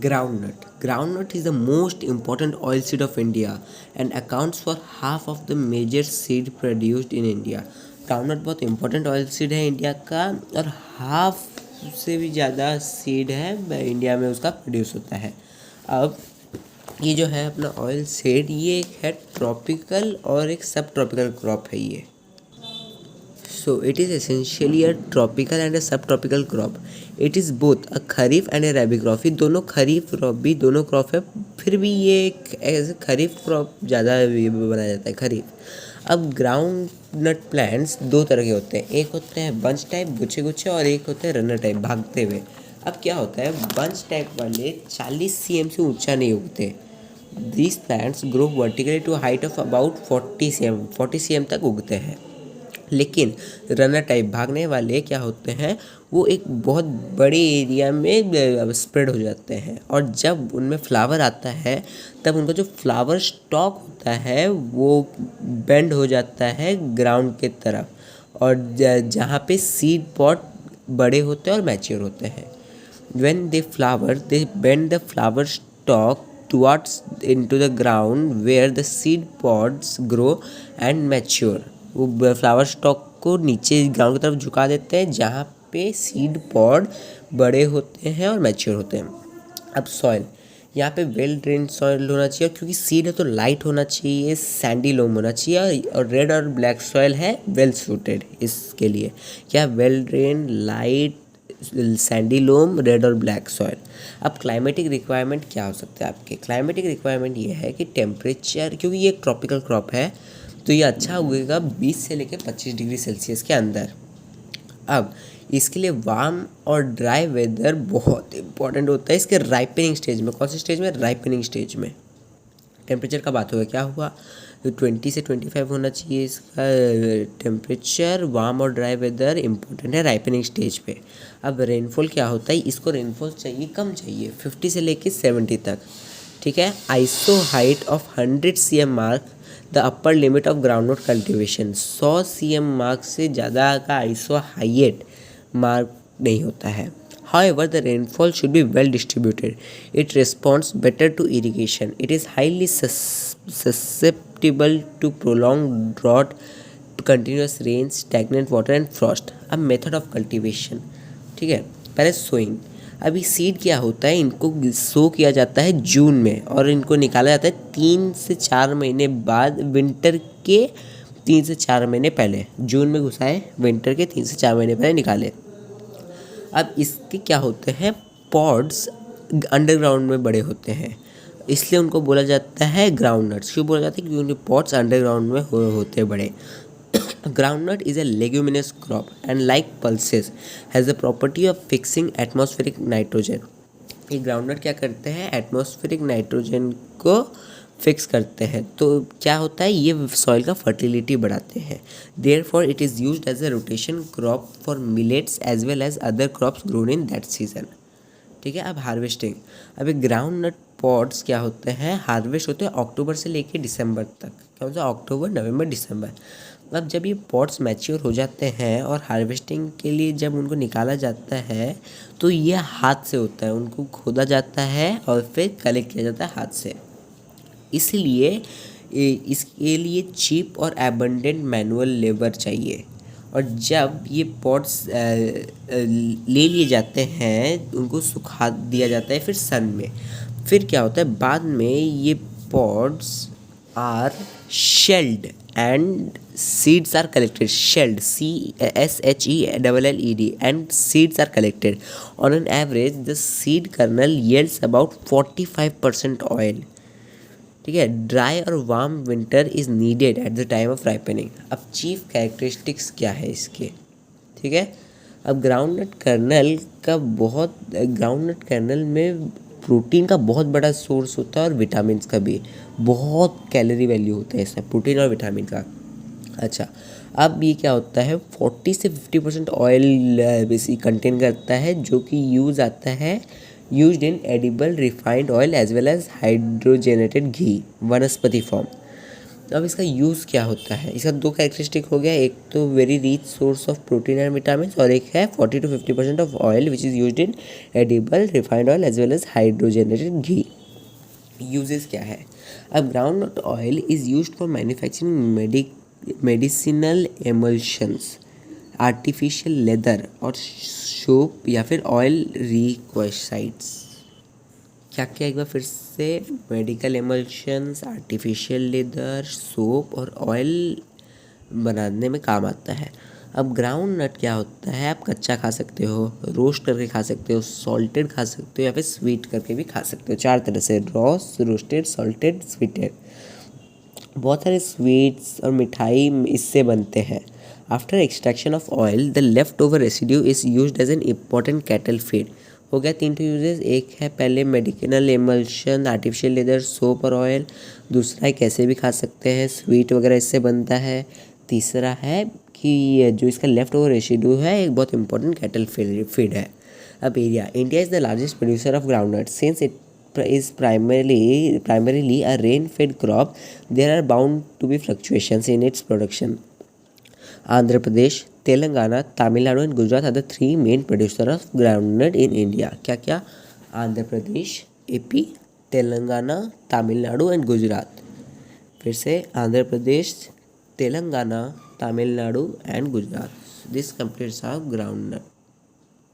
Groundnut. Groundnut is the most important oilseed of India and accounts for half of the major seed produced in India. Groundnut बहुत important oil seed है India का और half से भी ज़्यादा seed है India में उसका प्रोड्यूस होता है। अब ये जो है अपना ऑयल सीड, ये एक है ट्रॉपिकल और एक सब ट्रॉपिकल क्रॉप है ये। So it is essentially a tropical and a subtropical crop. It is both a kharif and a rabi crop। ये दोनों खरीफ क्रॉप भी दोनों क्रॉप है, फिर भी ये एक एज खरीफ क्रॉप ज़्यादा बनाया जाता है खरीफ। अब ग्राउंड नट प्लांट्स दो तरह के होते हैं, एक होते हैं बंच टाइप गुच्छे गुच्छे और एक होते हैं रनर टाइप भागते हुए। अब क्या होता है, बंच टाइप वाले 40 cm से ऊंचा नहीं उगते। These plants grow vertically to a height of about 40 cm तक उगते हैं। लेकिन रनर टाइप भागने वाले क्या होते हैं, वो एक बहुत बड़े एरिया में स्प्रेड हो जाते हैं और जब उनमें फ्लावर आता है तब उनका जो फ्लावर स्टॉक होता है वो बेंड हो जाता है ग्राउंड के तरफ और जहाँ पे सीड पॉट बड़े होते हैं और मैच्योर होते हैं। When they flower, they bend the flower stalk towards into the ground where the seed pods grow and mature। वो फ्लावर स्टॉक को नीचे ग्राउंड की तरफ झुका देते हैं जहाँ पे सीड पॉड बड़े होते हैं और मैच्योर होते हैं। अब सॉइल, यहाँ पे वेल ड्रेन सॉइल होना चाहिए, क्योंकि सीड है तो लाइट होना चाहिए, सैंडी लोम होना चाहिए और रेड और ब्लैक सॉइल है वेल सूटेड इसके लिए। क्या वेल ड्रेन, लाइट, सैंडी लोम, रेड और ब्लैक सॉइल। अब क्लाइमेटिक रिक्वायरमेंट क्या हो सकता है आपके, क्लाइमेटिक रिक्वायरमेंट ये है कि टेम्परेचर, क्योंकि ये एक ट्रॉपिकल क्रॉप है तो ये अच्छा उगेगा 20 से लेकर 25 डिग्री सेल्सियस के अंदर। अब इसके लिए वार्म और ड्राई वेदर बहुत इंपॉर्टेंट होता है इसके राइपनिंग स्टेज में। कौन से स्टेज में, राइपनिंग स्टेज में। टेम्परेचर का बात होगा, क्या हुआ, 20 से 25 होना चाहिए इसका टेम्परेचर। वार्म और ड्राई वेदर इंपॉर्टेंट है राइपनिंग स्टेज पे। अब रेनफॉल क्या होता है, इसको रेनफॉल चाहिए कम चाहिए, 50 से लेके 70 तक, ठीक है। Iso height of 100 cm mark the upper limit of groundnut cultivation. 100 cm mark से ज़्यादा का आइसो हाइट मार्क नहीं होता है। However, the rainfall should be well distributed. It responds better to irrigation. It is highly susceptible to prolonged drought, continuous rains, stagnant water and frost. अब method of cultivation, ठीक है। पहले sowing. अभी seed क्या होता है, इनको सो किया जाता है जून में और इनको निकाला जाता है 3 से 4 महीने बाद, विंटर के 3 से 4 महीने पहले। जून में घुसाए, विंटर के 3 से 4 महीने पहले निकाले। अब इसके क्या होते हैं, पॉड्स अंडरग्राउंड में बड़े होते हैं, इसलिए उनको बोला जाता है ग्राउंड नट्स। क्यों बोला जाता है, क्योंकि उनके पॉड्स अंडरग्राउंड में होते बड़े। Groundnut is a leguminous crop and like pulses has the property of fixing atmospheric nitrogen. ये ग्राउंडनट क्या करते हैं, एटमॉस्फेरिक नाइट्रोजन को फिक्स करते हैं, तो क्या होता है, ये सॉइल का फर्टिलिटी बढ़ाते हैं। Therefore it is used as a rotation crop for millets as well as other crops grown in that season, ठीक है। अब हार्वेस्टिंग। अभी ग्राउंड नट पॉड्स क्या होते हैं, हार्वेस्ट होते हैं अक्टूबर से लेके दिसंबर तक। कौन सा, अक्टूबर, नवंबर, दिसंबर। अब जब ये पॉट्स मैच्योर हो जाते हैं और हार्वेस्टिंग के लिए जब उनको निकाला जाता है तो ये हाथ से होता है, उनको खोदा जाता है और फिर कलेक्ट किया जाता है हाथ से। इसलिए इसके लिए चीप और एबंडेंट मैनुअल लेबर चाहिए। और जब ये पॉट्स ले लिए जाते हैं, उनको सुखा दिया जाता है फिर सन में। फिर क्या होता है, बाद में ये pots are shelled and seeds are collected, shelled, SHELLED, and seeds are collected. On an average, the seed kernel yields about 45% oil, ठीक है। ड्राई और warm winter is needed at the time of ripening. अब chief characteristics क्या है इसके, ठीक है। अब ग्राउंडनट कर्नल में प्रोटीन का बहुत बड़ा सोर्स होता है और विटामिन का भी बहुत कैलोरी वैल्यू होता है इसमें, प्रोटीन और विटामिन का। अच्छा, अब ये क्या होता है, 40 से 50% ऑयल बेसिक कंटेन करता है, जो कि used in edible refined oil as well as hydrogenated ghee, vanaspati form. अब इसका यूज़ क्या होता है, इसका दो कैरेक्टरिस्टिक हो गया, एक तो very rich source of protein and vitamin और एक है 40 to 50% of oil which is used in edible refined oil as well as hydrogenated ghee. Uses क्या है, अब groundnut oil is used for manufacturing medicinal emulsions, artificial leather और soap या फिर oil रिक्वेसाइड्स। क्या क्या एक बार फिर से, मेडिकल एमल्शंस, आर्टिफिशियल लेदर, सोप और ऑयल बनाने में काम आता है। अब ग्राउंड नट क्या होता है, आप कच्चा खा सकते हो, रोस्ट करके खा सकते हो, सॉल्टेड खा सकते हो या फिर स्वीट करके भी खा सकते हो, चार तरह से, रॉस, रोस्टेड, सॉल्टेड, स्वीटेड। बहुत सारे स्वीट्स और मिठाई इससे बनते हैं। After extraction of oil the left over residue is used as an important cattle feed. हो गया तीन तो यूजेस, एक है पहले medical emulsion, artificial leather, soap और ऑयल। दूसरा है कैसे भी खा सकते हैं, स्वीट वगैरह इससे बनता है। तीसरा है कि जो इसका लेफ्ट ओवर रेसिड्यू है एक बहुत इंपॉर्टेंट कैटल फीड है। अब area, India is the largest producer of groundnut since it is primarily a rain-fed crop. There are bound to be fluctuations in its production. Andhra Pradesh, Telangana, Tamil Nadu and Gujarat are the three main producers of groundnut in India. क्या क्या, Andhra Pradesh, AP, Telangana, Tamil Nadu and Gujarat. फिर से Andhra Pradesh, Telangana, Tamil Nadu and Gujarat. This completes our groundnut.